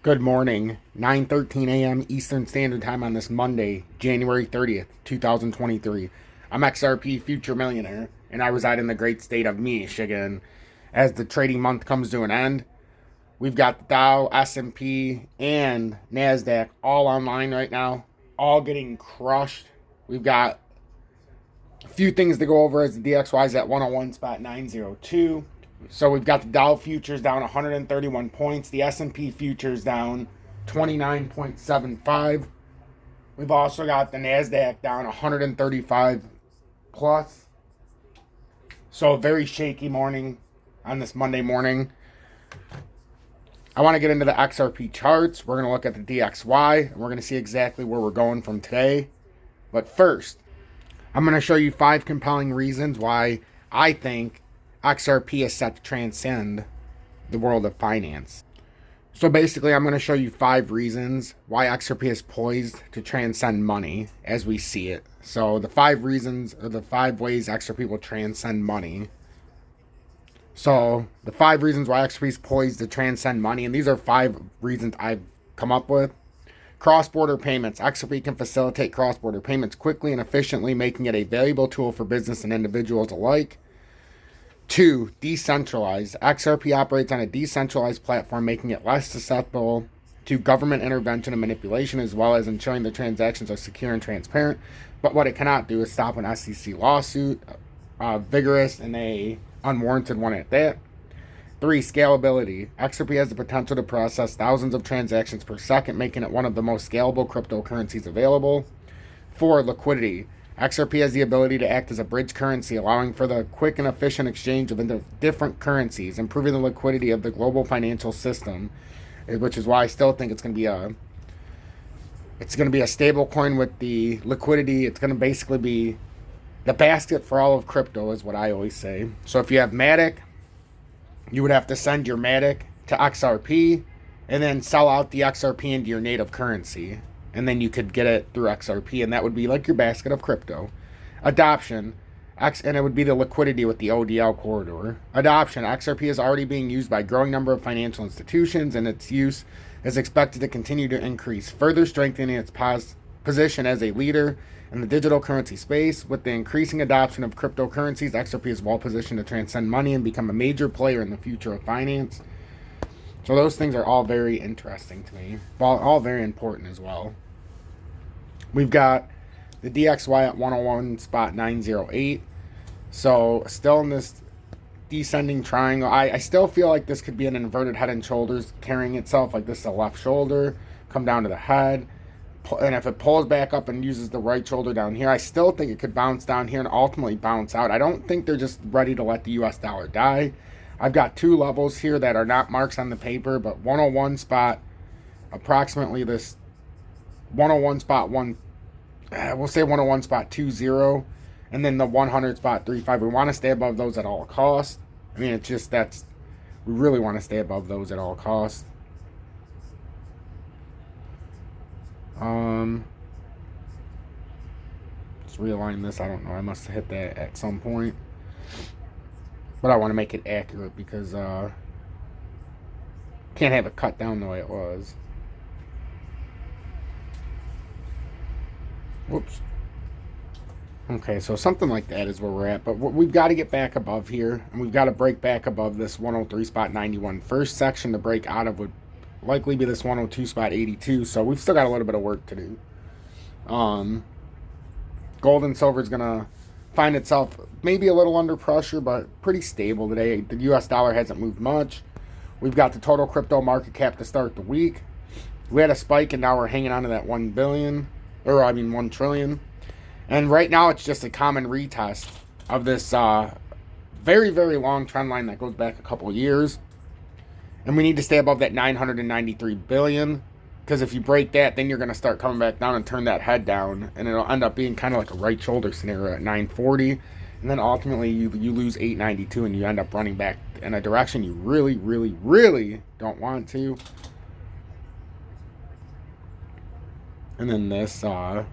Good morning, 9:13 a.m. Eastern Standard Time on this Monday, January 30th, 2023. I'm XRP Future Millionaire, and I reside in the great state of Michigan. As the trading month comes to an end, we've got the Dow, S&P, and NASDAQ all online right now, all getting crushed. We've got a few things to go over as the DXY is at 101.902. So we've got the Dow futures down 131 points. The S&P futures down 29.75. We've also got the NASDAQ down 135 plus. So a very shaky morning on this Monday morning. I want to get into the XRP charts. We're going to look at the DXY, and we're going to see exactly where we're going from today. But first, I'm going to show you 5 compelling reasons why I think XRP is set to transcend the world of finance. So basically, I'm going to show you 5 reasons why XRP is poised to transcend money as we see it. So the 5 reasons, or the 5 ways XRP will transcend money. So the 5 reasons why XRP is poised to transcend money, and these are 5 reasons I've come up with. Cross-border payments. XRP can facilitate cross-border payments quickly and efficiently, making it a valuable tool for business and individuals alike. 2. Decentralized. XRP operates on a decentralized platform, making it less susceptible to government intervention and manipulation, as well as ensuring the transactions are secure and transparent. But what it cannot do is stop an SEC lawsuit, vigorous and a unwarranted one at that. 3. Scalability. XRP has the potential to process thousands of transactions per second, making it one of the most scalable cryptocurrencies available. 4. Liquidity. XRP has the ability to act as a bridge currency, allowing for the quick and efficient exchange of different currencies, improving the liquidity of the global financial system, which is why I still think it's going to be a stable coin with the liquidity. It's going to basically be the basket for all of crypto, is what I always say. So if you have Matic, you would have to send your Matic to XRP and then sell out the XRP into your native currency. And then you could get it through XRP, and that would be like your basket of crypto. Adoption, and it would be the liquidity with the ODL corridor. Adoption, XRP is already being used by a growing number of financial institutions, and its use is expected to continue to increase, further strengthening its position as a leader in the digital currency space. With the increasing adoption of cryptocurrencies, XRP is well positioned to transcend money and become a major player in the future of finance. So those things are all very interesting to me, all very important as well. We've got the DXY at 101.908. So still in this descending triangle. I still feel like this could be an inverted head and shoulders carrying itself. Like this is the left shoulder, come down to the head. And if it pulls back up and uses the right shoulder down here, I still think it could bounce down here and ultimately bounce out. I don't think they're just ready to let the US dollar die. I've got 2 levels here that are not marks on the paper, but 101 spot, approximately this 101 spot 1, we'll say 101 spot 20, and then the 100 spot 35. We want to stay above those at all costs. I mean, it's just we really want to stay above those at all costs. Let's realign this. I don't know. I must have hit that at some point. But I want to make it accurate because can't have it cut down the way it was. Whoops. Okay, so something like that is where we're at. But we've got to get back above here. And we've got to break back above this 103.91. First section to break out of would likely be this 102.82. So we've still got a little bit of work to do. Gold and silver is going to find itself maybe a little under pressure, but pretty stable today. The US dollar hasn't moved much. We've got the total crypto market cap to start the week. We had a spike, and now we're hanging on to that 1 trillion. And right now it's just a common retest of this very, very long trend line that goes back a couple of years. And we need to stay above that 993 billion. Because if you break that, then you're going to start coming back down and turn that head down. And it'll end up being kind of like a right shoulder scenario at 940. And then ultimately you lose 892 and you end up running back in a direction you really, really, really don't want to. And then this, I'm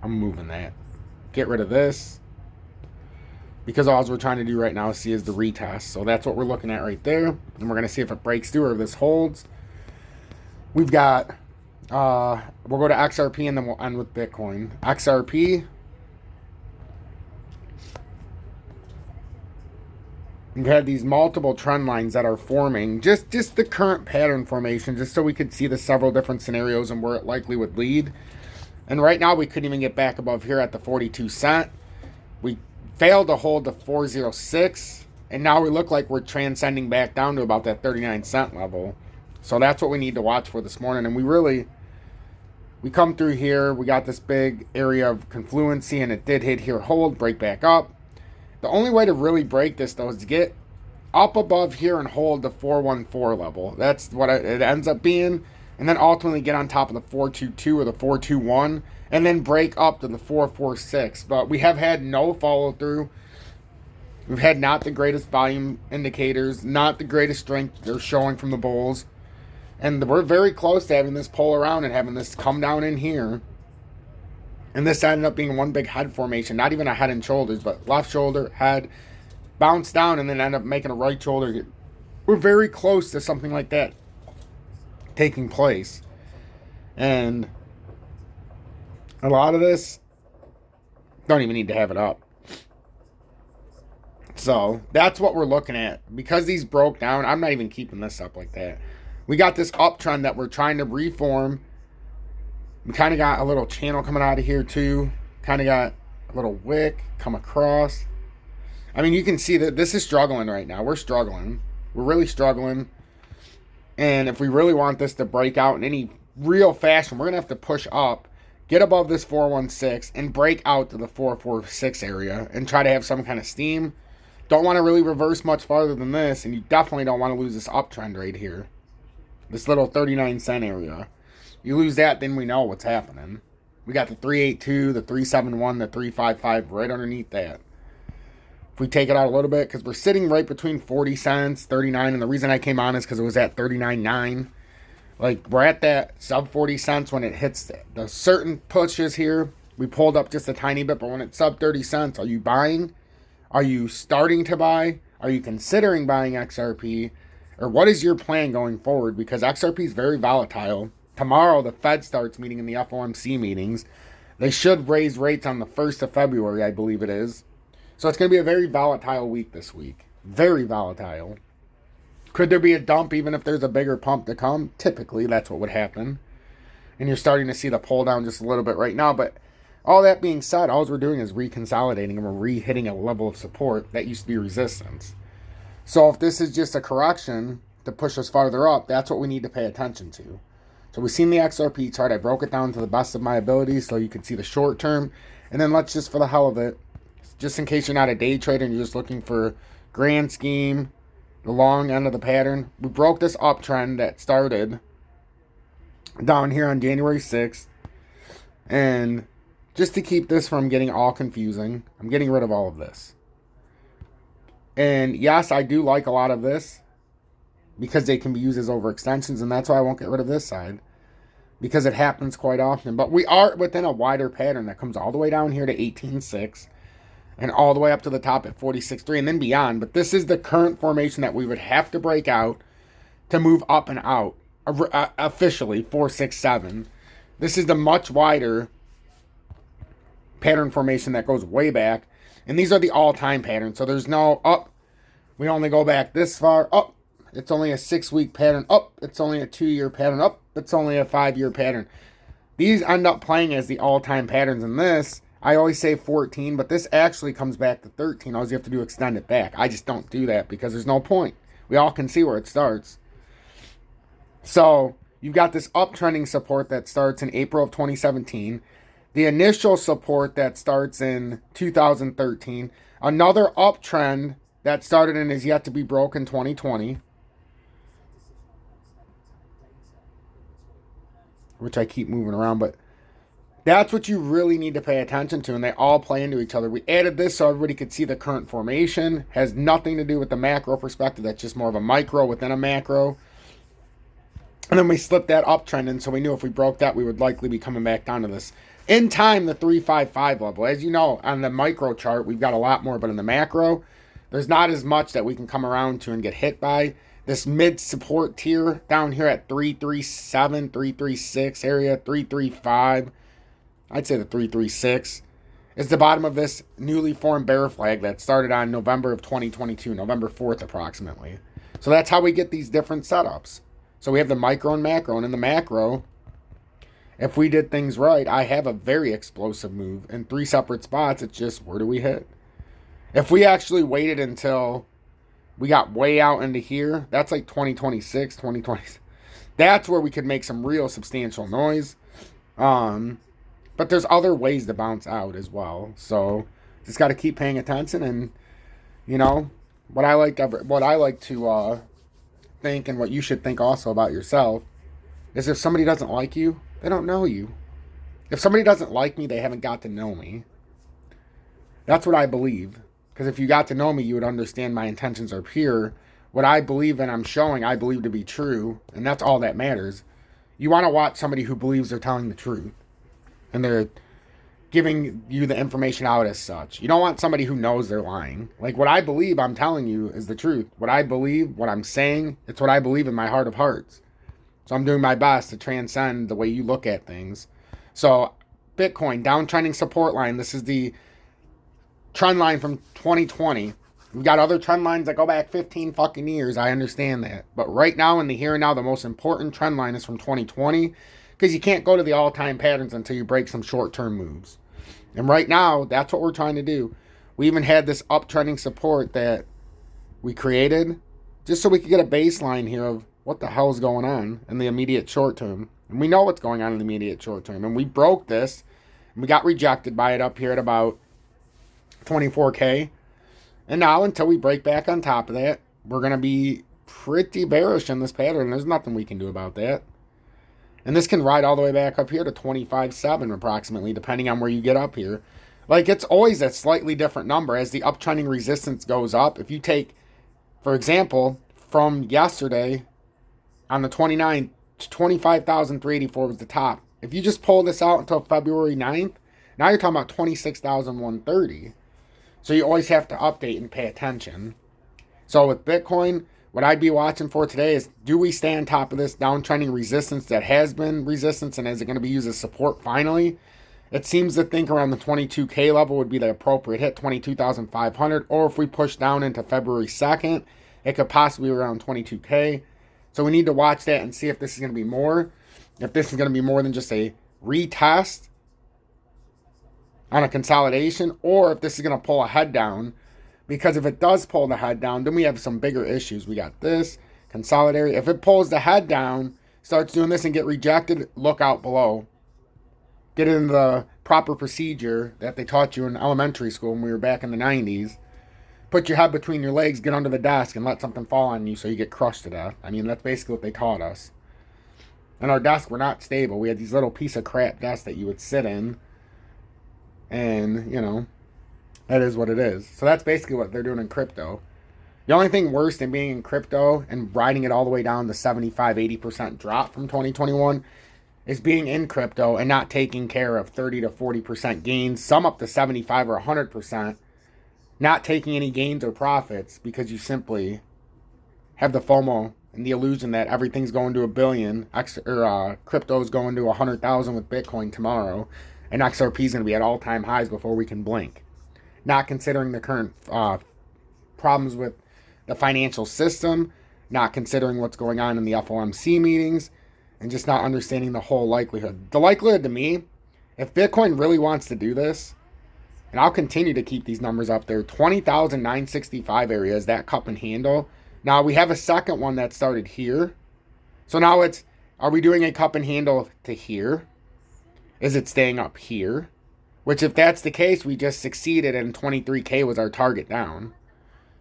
moving that. Get rid of this. Because all we're trying to do right now is the retest. So that's what we're looking at right there. And we're going to see if it breaks through or if this holds. We've got, we'll go to XRP and then we'll end with Bitcoin. XRP, we've had these multiple trend lines that are forming, just the current pattern formation, just so we could see the several different scenarios and where it likely would lead. And right now we couldn't even get back above here at the 42 cent. We failed to hold the 406, and now we look like we're transcending back down to about that 39 cent level. So that's what we need to watch for this morning. And we come through here, we got this big area of confluency, and it did hit here, hold, break back up. The only way to really break this, though, is to get up above here and hold the 414 level. That's what it ends up being. And then ultimately get on top of the 422 or the 421, and then break up to the 446. But we have had no follow through. We've had not the greatest volume indicators, not the greatest strength they're showing from the bulls. And we're very close to having this pull around and having this come down in here. And this ended up being one big head formation, not even a head and shoulders, but left shoulder, head, bounce down, and then end up making a right shoulder. We're very close to something like that taking place. And a lot of this don't even need to have it up. So that's what we're looking at. Because these broke down, I'm not even keeping this up like that. We got this uptrend that we're trying to reform. We kind of got a little channel coming out of here too. Kind of got a little wick come across. I mean, you can see that this is struggling right now. We're struggling. We're really struggling. And if we really want this to break out in any real fashion, we're going to have to push up, get above this 416, and break out to the 446 area and try to have some kind of steam. Don't want to really reverse much farther than this, and you definitely don't want to lose this uptrend right here. This little 39 cent area. You lose that, then we know what's happening. We got the 382, the 371, the 355 right underneath that. If we take it out a little bit, because we're sitting right between 40 cents, 39, and the reason I came on is because it was at 39.9. Like, we're at that sub 40 cents when it hits the certain pushes here. We pulled up just a tiny bit, but when it's sub 30 cents, are you buying? Are you starting to buy? Are you considering buying XRP? Or what is your plan going forward? Because XRP is very volatile. Tomorrow, the Fed starts meeting in the FOMC meetings. They should raise rates on the 1st of February, I believe it is. So it's going to be a very volatile week this week. Very volatile. Could there be a dump even if there's a bigger pump to come? Typically, that's what would happen. And you're starting to see the pull down just a little bit right now. But all that being said, all we're doing is reconsolidating and we're re-hitting a level of support that used to be resistance. So if this is just a correction to push us farther up, that's what we need to pay attention to. So we've seen the XRP chart. I broke it down to the best of my ability so you can see the short term. And then let's just, for the hell of it, just in case you're not a day trader and you're just looking for grand scheme, the long end of the pattern, we broke this uptrend that started down here on January 6th. And just to keep this from getting all confusing, I'm getting rid of all of this. And yes, I do like a lot of this because they can be used as overextensions, and that's why I won't get rid of this side, because it happens quite often. But we are within a wider pattern that comes all the way down here to 18.6 and all the way up to the top at 46.3 and then beyond. But this is the current formation that we would have to break out to move up and out officially, 467. This is the much wider pattern formation that goes way back. And these are the all-time patterns. So there's no up. We only go back this far. Up. It's only a 6-week pattern. Up. It's only a 2-year pattern. Up. It's only a 5-year pattern. These end up playing as the all-time patterns. In this, I always say 14, but this actually comes back to 13. All you have to do is extend it back. I just don't do that because there's no point. We all can see where it starts. So you've got this uptrending support that starts in April of 2017. The initial support that starts in 2013. Another uptrend that started and is yet to be broken 2020. Which I keep moving around, but that's what you really need to pay attention to, and they all play into each other. We added this so everybody could see the current formation. Has nothing to do with the macro perspective. That's just more of a micro within a macro. And then we slipped that uptrend in, so we knew if we broke that, we would likely be coming back down to this. In time, the 355 level. As you know, on the micro chart, we've got a lot more, but in the macro, there's not as much that we can come around to and get hit by. This mid support tier down here at 337, 336 area, 335. I'd say the 336 is the bottom of this newly formed bear flag that started on November of 2022, November 4th approximately. So that's how we get these different setups. So we have the micro and macro, and in the macro, if we did things right, I have a very explosive move in 3 separate spots. It's just, where do we hit? If we actually waited until we got way out into here, that's like 2026, 2020. That's where we could make some real substantial noise. But there's other ways to bounce out as well. So just got to keep paying attention. And, you know, what I like to think, and what you should think also about yourself, is if somebody doesn't like you, they don't know you. If somebody doesn't like me, they haven't got to know me. That's what I believe. Because if you got to know me, you would understand my intentions are pure. What I believe and I'm showing, I believe to be true. And that's all that matters. You want to watch somebody who believes they're telling the truth. And they're giving you the information out as such. You don't want somebody who knows they're lying. Like, what I believe I'm telling you is the truth. What I believe, what I'm saying, it's what I believe in my heart of hearts. So I'm doing my best to transcend the way you look at things. So Bitcoin, downtrending support line. This is the trend line from 2020. We've got other trend lines that go back 15 fucking years. I understand that. But right now, in the here and now, the most important trend line is from 2020. Because you can't go to the all-time patterns until you break some short-term moves. And right now, that's what we're trying to do. We even had this uptrending support that we created just so we could get a baseline here of what the hell is going on in the immediate short term. And we know what's going on in the immediate short term. And we broke this. And we got rejected by it up here at about 24K. And now, until we break back on top of that, we're going to be pretty bearish in this pattern. There's nothing we can do about that. And this can ride all the way back up here to 25.7 approximately, depending on where you get up here. Like, it's always a slightly different number as the uptrending resistance goes up. If you take, for example, from yesterday on the 29th, 25,384 was the top. If you just pull this out until February 9th, now you're talking about 26,130. So you always have to update and pay attention. So with Bitcoin, what I'd be watching for today is, do we stay on top of this downtrending resistance that has been resistance, and is it going to be used as support finally? It seems to think around the 22K level would be the appropriate hit, 22,500. Or if we push down into February 2nd, it could possibly be around 22K. So we need to watch that and see if this is going to be more. If this is going to be more than just a retest on a consolidation, or if this is going to pull a head down. Because if it does pull the head down, then we have some bigger issues. We got this, consolidate. If it pulls the head down, starts doing this and get rejected, look out below. Get in the proper procedure that they taught you in elementary school when we were back in the 90s. Put your head between your legs, get under the desk, and let something fall on you so you get crushed to death. I mean, that's basically what they taught us. And our desks were not stable. We had these little piece of crap desks that you would sit in. And, you know, that is what it is. So that's basically what they're doing in crypto. The only thing worse than being in crypto and riding it all the way down to 75-80% drop from 2021 is being in crypto and not taking care of 30 to 40% gains, some up to 75 or 100%, not taking any gains or profits because you simply have the FOMO and the illusion that everything's going to $1 billion, or crypto is going to 100,000 with Bitcoin tomorrow, and XRP is going to be at all-time highs before we can blink. Not considering the current problems with the financial system, not considering what's going on in the FOMC meetings, and just not understanding the whole likelihood. The likelihood to me, if Bitcoin really wants to do this, and I'll continue to keep these numbers up there, 20,965 area is that cup and handle. Now we have a second one that started here. So now it's, are we doing a cup and handle to here? Is it staying up here? Which, if that's the case, we just succeeded and 23K was our target down.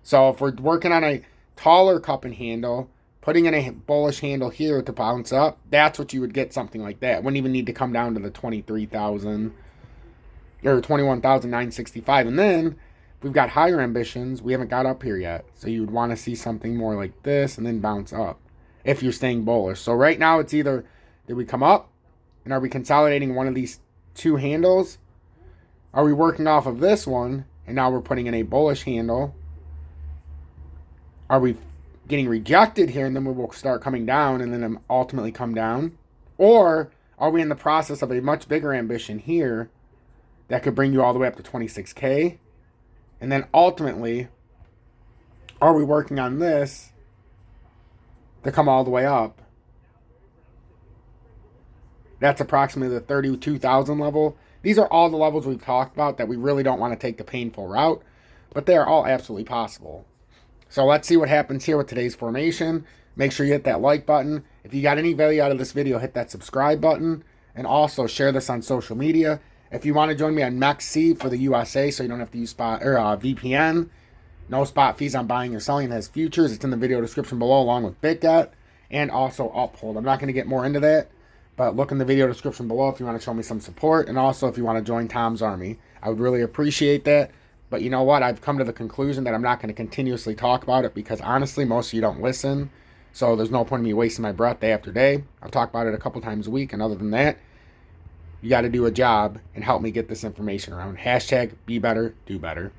So if we're working on a taller cup and handle, putting in a bullish handle here to bounce up, that's what you would get, something like that. Wouldn't even need to come down to the 23,000 or 21,965. And then if we've got higher ambitions, we haven't got up here yet. So you would want to see something more like this and then bounce up if you're staying bullish. So right now it's either, did we come up and are we consolidating one of these two handles? Are we working off of this one and now we're putting in a bullish handle? Are we getting rejected here and then we will start coming down and then ultimately come down? Or are we in the process of a much bigger ambition here that could bring you all the way up to 26K? And then ultimately, are we working on this to come all the way up? That's approximately the 32,000 level. These are all the levels we've talked about that we really don't want to take the painful route, but they are all absolutely possible. So let's see what happens here with today's formation. Make sure you hit that like button. If you got any value out of this video, hit that subscribe button. And also share this on social media. If you want to join me on MEXC for the USA so you don't have to use spot or VPN, no spot fees on buying or selling, it has futures. It's in the video description below along with BITGET and also Uphold. I'm not going to get more into that, but look in the video description below if you want to show me some support. And also if you want to join Tom's Army. I would really appreciate that. But you know what? I've come to the conclusion that I'm not going to continuously talk about it because honestly, most of you don't listen. So there's no point in me wasting my breath day after day. I'll talk about it a couple times a week. And other than that, you got to do a job and help me get this information around. Hashtag be better, do better.